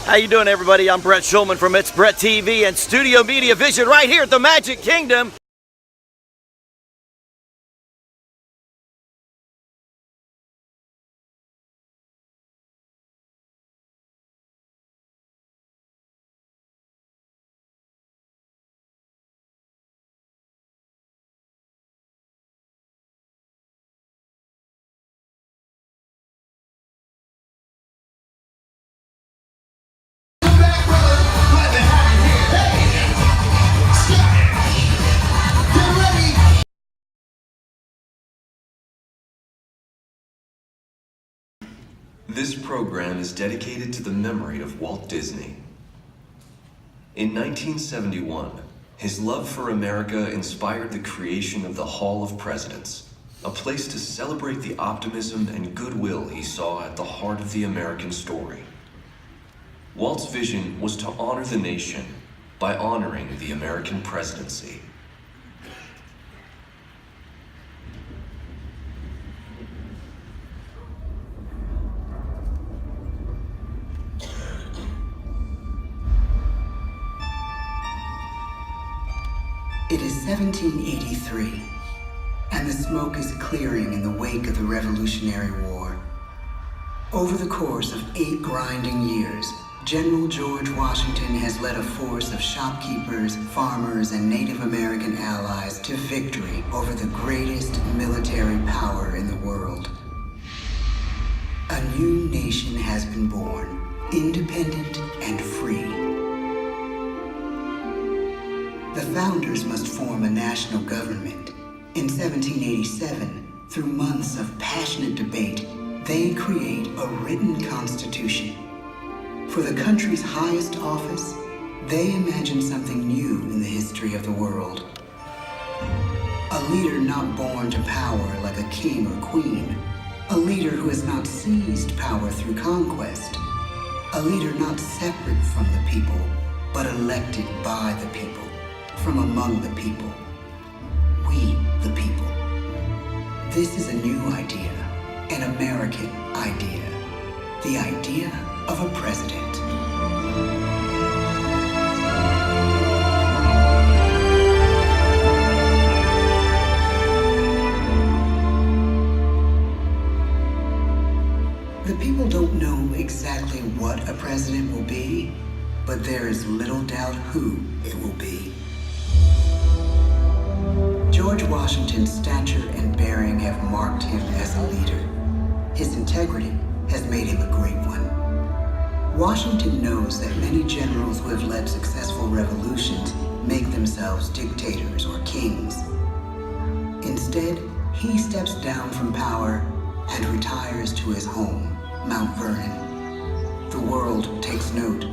How you doing, everybody? I'm Brett Schulman from It's Brett TV and Studio Media Vision right here at the Magic Kingdom. This program is dedicated to the memory of Walt Disney. In 1971, his love for America inspired the creation of the Hall of Presidents, a place to celebrate the optimism and goodwill he saw at the heart of the American story. Walt's vision was to honor the nation by honoring the American presidency. It is 1783, and the smoke is clearing in the wake of the Revolutionary War. Over the course of 8 grinding years, General George Washington has led a force of shopkeepers, farmers, and Native American allies to victory over the greatest military power in the world. A new nation has been born, independent and free. The founders must form a national government. In 1787, through months of passionate debate, they create a written constitution. For the country's highest office, they imagine something new in the history of the world. A leader not born to power like a king or queen. A leader who has not seized power through conquest. A leader not separate from the people, but elected by the people. From among the people. We, the people. This is a new idea, an American idea. The idea of a president. The people don't know exactly what a president will be, but there is little doubt who it will be. George Washington's stature and bearing have marked him as a leader. His integrity has made him a great one. Washington knows that many generals who have led successful revolutions make themselves dictators or kings. Instead, he steps down from power and retires to his home, Mount Vernon. The world takes note,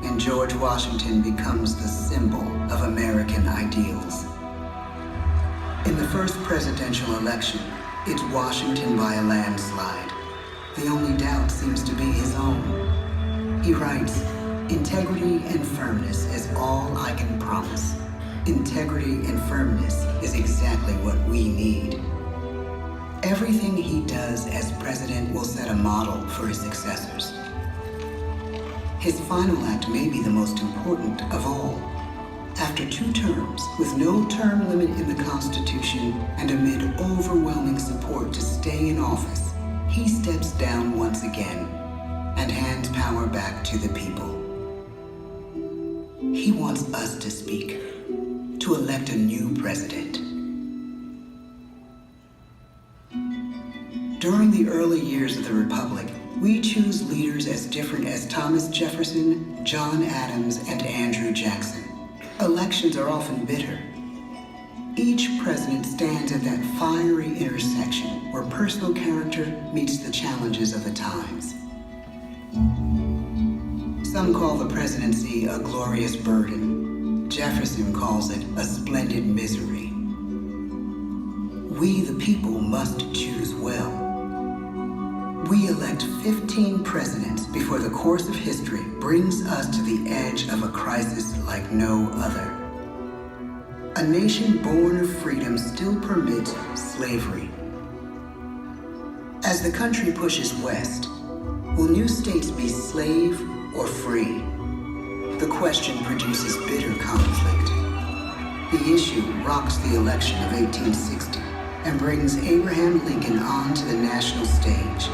and George Washington becomes the symbol of American ideals. In the first presidential election, it's Washington by a landslide. The only doubt seems to be his own. He writes, "Integrity and firmness is all I can promise. Integrity and firmness is exactly what we need." Everything he does as president will set a model for his successors. His final act may be the most important of all. After 2 terms, with no term limit in the Constitution and amid overwhelming support to stay in office, he steps down once again and hands power back to the people. He wants us to speak, to elect a new president. During the early years of the Republic, we choose leaders as different as Thomas Jefferson, John Adams, and Andrew Jackson. Elections are often bitter. Each president stands at that fiery intersection where personal character meets the challenges of the times. Some call the presidency a glorious burden. Jefferson calls it a splendid misery. We, the people, must choose well. We elect 15 presidents before the course of history brings us to the edge of a crisis like no other. A nation born of freedom still permits slavery. As the country pushes west, will new states be slave or free? The question produces bitter conflict. The issue rocks the election of 1860 and brings Abraham Lincoln onto the national stage.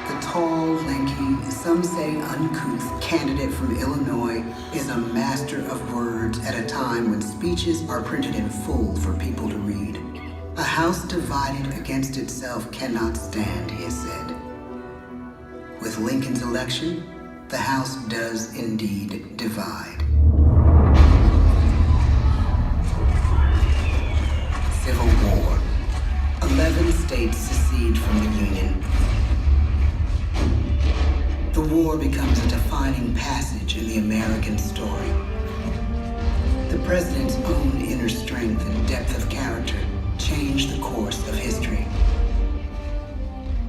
The tall, lanky, some say uncouth candidate from Illinois is a master of words at a time when speeches are printed in full for people to read. A house divided against itself cannot stand, he has said. With Lincoln's election, the House does indeed divide. Civil War. 11 states secede from the Union. The war becomes a defining passage in the American story. The president's own inner strength and depth of character changed the course of history.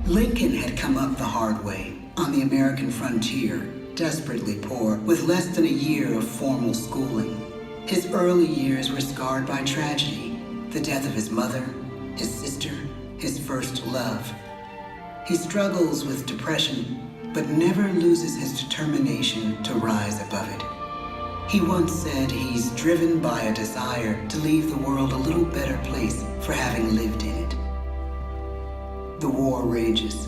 Lincoln had come up the hard way on the American frontier, desperately poor, with less than a year of formal schooling. His early years were scarred by tragedy, the death of his mother, his sister, his first love. He struggles with depression, but never loses his determination to rise above it. He once said he's driven by a desire to leave the world a little better place for having lived in it. The war rages.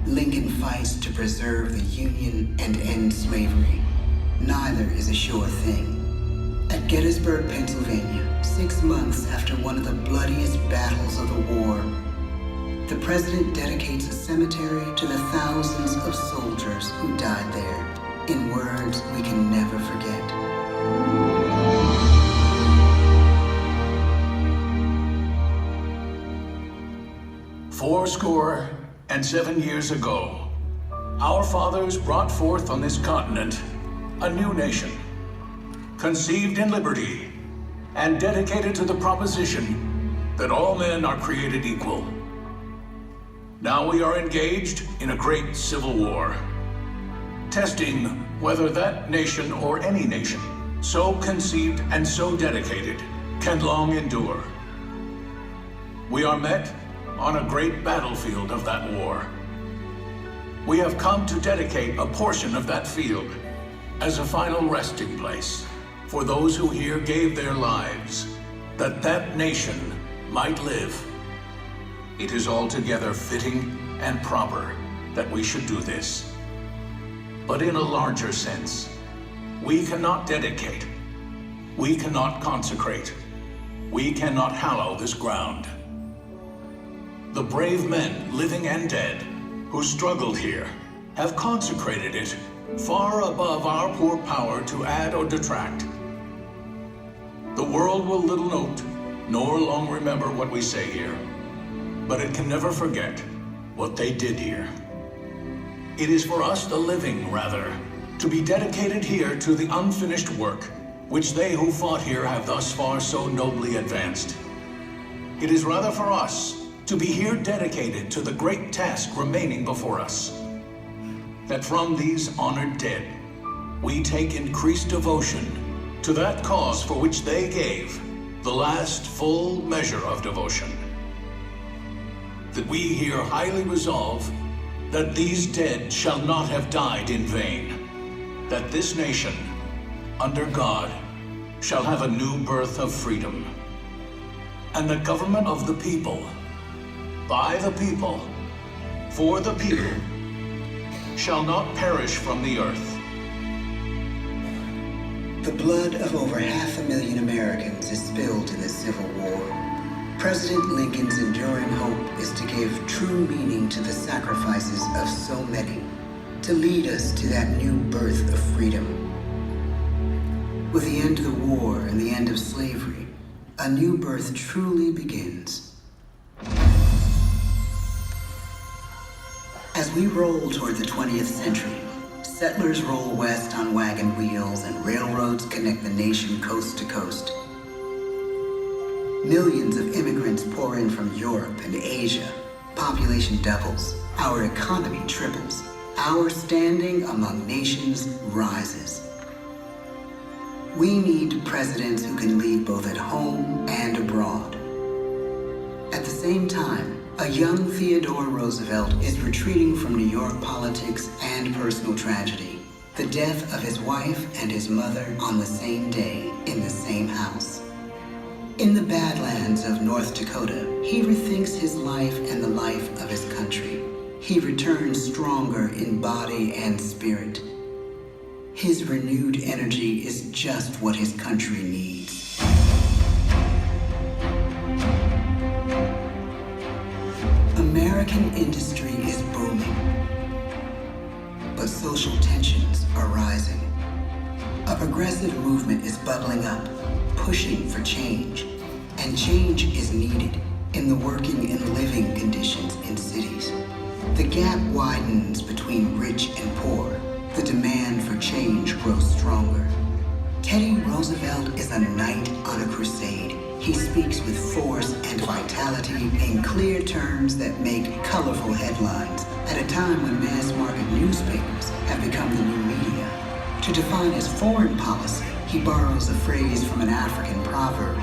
Lincoln fights to preserve the Union and end slavery. Neither is a sure thing. At Gettysburg, Pennsylvania, 6 months after one of the bloodiest battles of the war, the president dedicates a cemetery to the thousands of soldiers who died there, in words we can never forget. Fourscore and 7 years ago, our fathers brought forth on this continent a new nation, conceived in liberty and dedicated to the proposition that all men are created equal. Now we are engaged in a great civil war, testing whether that nation or any nation, so conceived and so dedicated, can long endure. We are met on a great battlefield of that war. We have come to dedicate a portion of that field as a final resting place for those who here gave their lives, that that nation might live. It is altogether fitting and proper that we should do this. But in a larger sense, we cannot dedicate, we cannot consecrate, we cannot hallow this ground. The brave men, living and dead, who struggled here, have consecrated it far above our poor power to add or detract. The world will little note, nor long remember what we say here, but it can never forget what they did here. It is for us, the living, rather, to be dedicated here to the unfinished work which they who fought here have thus far so nobly advanced. It is rather for us to be here dedicated to the great task remaining before us, that from these honored dead we take increased devotion to that cause for which they gave the last full measure of devotion. That we here highly resolve that these dead shall not have died in vain, that this nation, under God, shall have a new birth of freedom, and the government of the people, by the people, for the people, shall not perish from the earth. The blood of over 500,000 Americans is spilled in this Civil War. President Lincoln's enduring hope is to give true meaning to the sacrifices of so many, to lead us to that new birth of freedom. With the end of the war and the end of slavery, a new birth truly begins. As we roll toward the 20th century, settlers roll west on wagon wheels and railroads connect the nation coast to coast. Millions of immigrants pour in from Europe and Asia. Population doubles. Our economy triples. Our standing among nations rises. We need presidents who can lead both at home and abroad. At the same time, A young Theodore Roosevelt is retreating from New York politics and personal tragedy. The death of his wife and his mother on the same day in the same house. In the Badlands of North Dakota, he rethinks his life and the life of his country. He returns stronger in body and spirit. His renewed energy is just what his country needs. American industry is booming, but social tensions are rising. A progressive movement is bubbling up, pushing for change, and change is needed in the working and living conditions in cities. The gap widens between rich and poor. The demand for change grows stronger. Teddy Roosevelt is a knight on a crusade. He speaks with force and vitality in clear terms that make colorful headlines at a time when mass market newspapers have become the new media. To define his foreign policy, he borrows a phrase from an African proverb: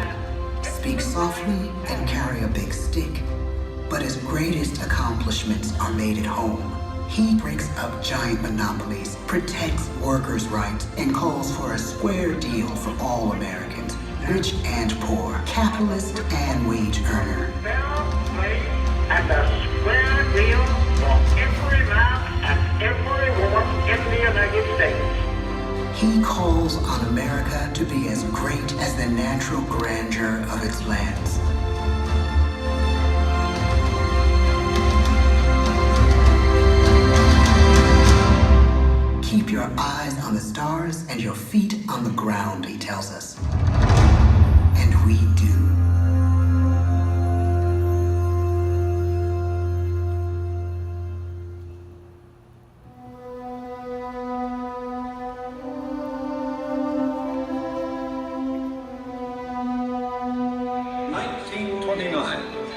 speak softly and carry a big stick. But his greatest accomplishments are made at home. He breaks up giant monopolies, protects workers' rights, and calls for a square deal for all Americans, rich and poor, capitalist and wage earner. Fair play and a square deal for every man and every woman in the United States. He calls on America to be as great as the natural grandeur of its lands. Keep your eyes on the stars and your feet on the ground, he tells us. And we do.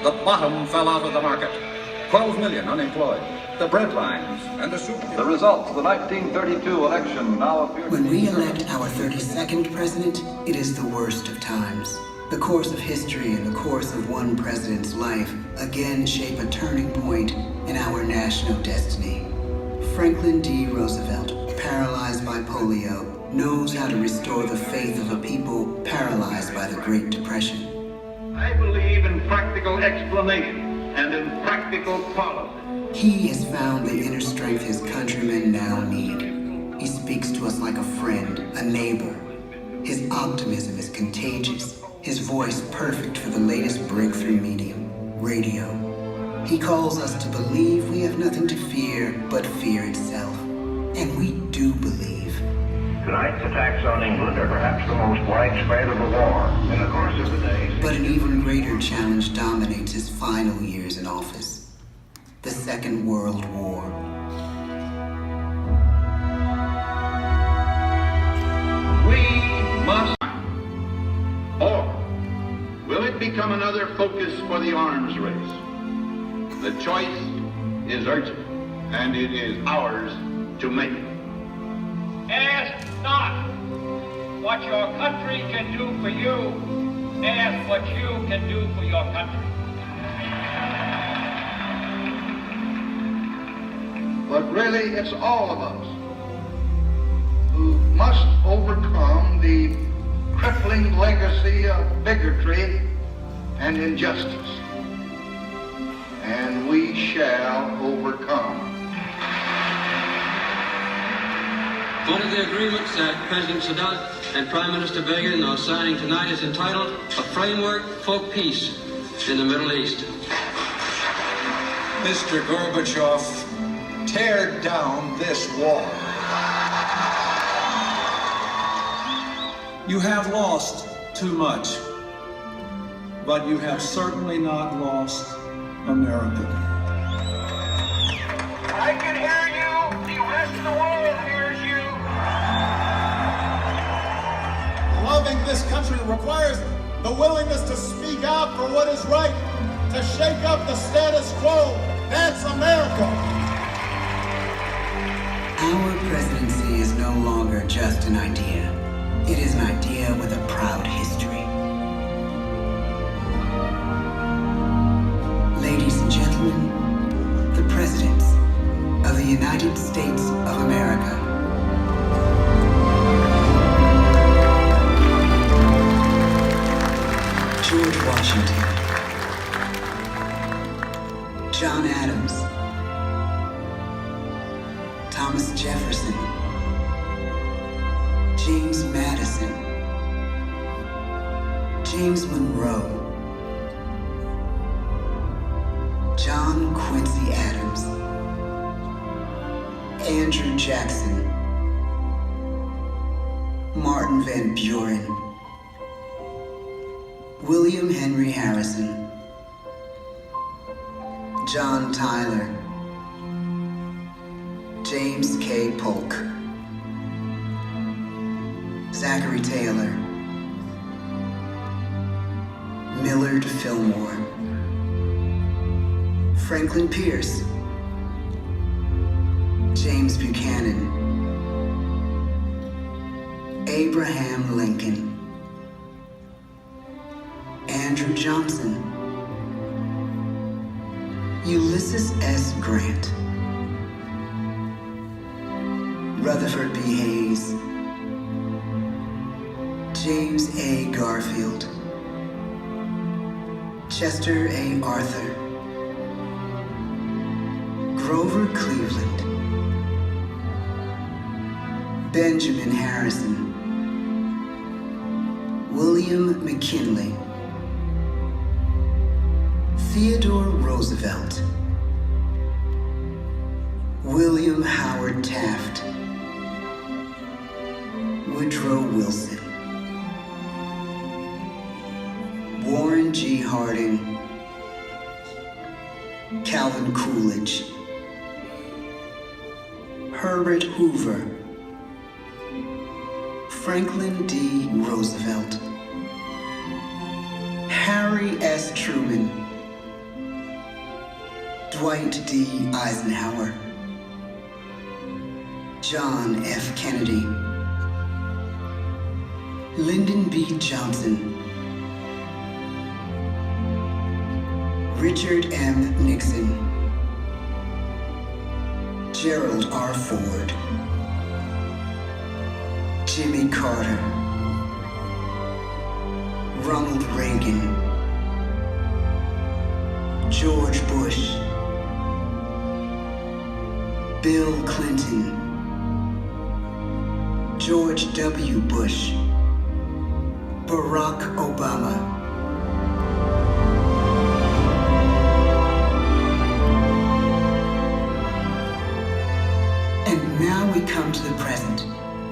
The bottom fell out of the market. 12 million unemployed. The bread lines and the soup. The results of the 1932 election now appear. When we elect our 32nd president, it is the worst of times. The course of history and the course of one president's life again shape a turning point in our national destiny. Franklin D. Roosevelt, paralyzed by polio, knows how to restore the faith of a people paralyzed by the Great Depression. I believe in practical explanation and in practical policy. He has found the inner strength his countrymen now need. He speaks to us like a friend, a neighbor. His optimism is contagious, his voice perfect for the latest breakthrough medium, radio. He calls us to believe we have nothing to fear but fear itself. And we do believe. Tonight's attacks on England are perhaps the most widespread of the war in the course of the day. But an even greater challenge dominates his final years in office: the Second World War. We must, or will it become another focus for the arms race? The choice is urgent, and it is ours to make. Ask not what your country can do for you. Ask what you can do for your country. But really, it's all of us who must overcome the crippling legacy of bigotry and injustice. And we shall overcome. One of the agreements that President Sadat and Prime Minister Begin are signing tonight is entitled A Framework for Peace in the Middle East. Mr. Gorbachev, tear down this wall. You have lost too much, but you have certainly not lost America. I can hear you. The rest of the world hears you. Loving this country requires the willingness to speak out for what is right, to shake up the status quo. That's America. Our presidency is no longer just an idea. It is an idea with a proud history. Ladies and gentlemen, United States of America. George Washington, John Adams, Thomas Jefferson, James Madison, James Monroe, John Quincy Adams, Andrew Jackson, Martin Van Buren, William Henry Harrison, John Tyler, James K. Polk, Zachary Taylor, Millard Fillmore, Franklin Pierce, James Buchanan, Abraham Lincoln, Andrew Johnson, Ulysses S. Grant, Rutherford B. Hayes, James A. Garfield, Chester A. Arthur, Grover Cleveland, Benjamin Harrison, William McKinley, Theodore Roosevelt, William Howard Taft, Woodrow Wilson, Warren G. Harding, Calvin Coolidge, Herbert Hoover, Franklin D. Roosevelt, Harry S. Truman, Dwight D. Eisenhower, John F. Kennedy, Lyndon B. Johnson, Richard M. Nixon, Gerald R. Ford, Jimmy Carter, Ronald Reagan, George Bush, Bill Clinton, George W. Bush, Barack Obama. And now we come to the present.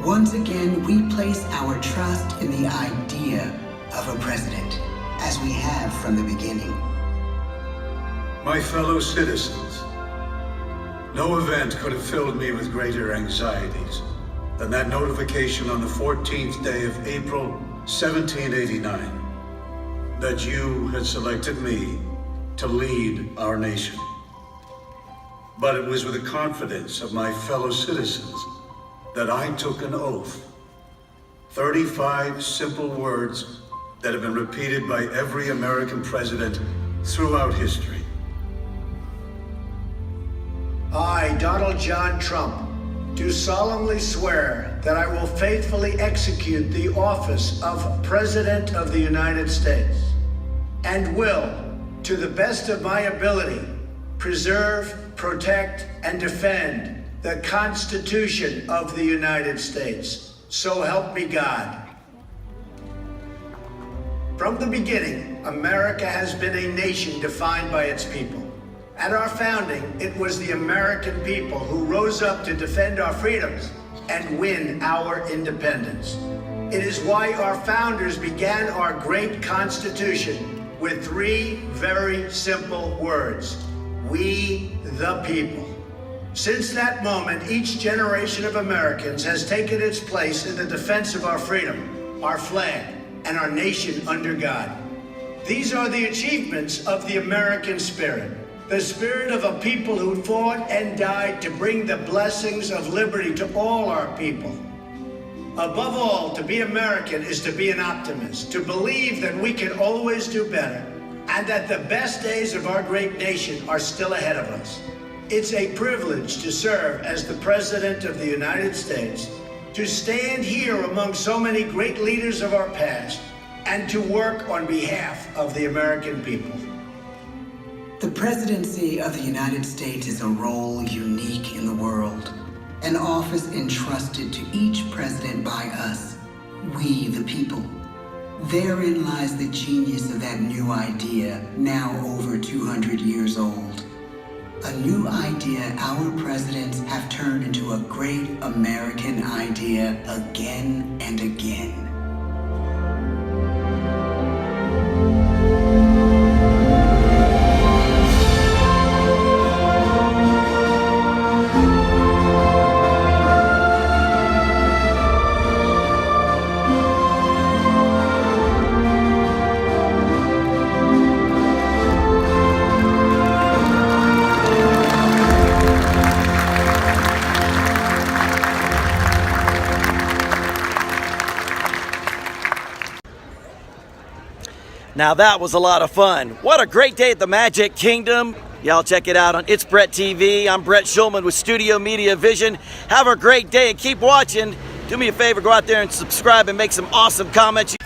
Once again, we place our trust in the idea of a president, as we have from the beginning. My fellow citizens, no event could have filled me with greater anxieties than that notification on the 14th day of April, 1789, that you had selected me to lead our nation. But it was with the confidence of my fellow citizens that I took an oath. 35 simple words that have been repeated by every American president throughout history. I, Donald John Trump, do solemnly swear that I will faithfully execute the office of President of the United States and will, to the best of my ability, preserve, protect, and defend the Constitution of the United States. So help me God. From the beginning, America has been a nation defined by its people. At our founding, it was the American people who rose up to defend our freedoms and win our independence. It is why our founders began our great Constitution with 3 very simple words: we the people. Since that moment, each generation of Americans has taken its place in the defense of our freedom, our flag, and our nation under God. These are the achievements of the American spirit. The spirit of a people who fought and died to bring the blessings of liberty to all our people. Above all, to be American is to be an optimist, to believe that we can always do better, and that the best days of our great nation are still ahead of us. It's a privilege to serve as the President of the United States, to stand here among so many great leaders of our past, and to work on behalf of the American people. The presidency of the United States is a role unique in the world, an office entrusted to each president by us, we the people. Therein lies the genius of that new idea, now over 200 years old. A new idea our presidents have turned into a great American idea again and again. Now that was a lot of fun. What a great day at the Magic Kingdom. Y'all check it out on It's Brett TV. I'm Brett Schulman with Studio Media Vision. Have a great day and keep watching. Do me a favor, go out there and subscribe and make some awesome comments.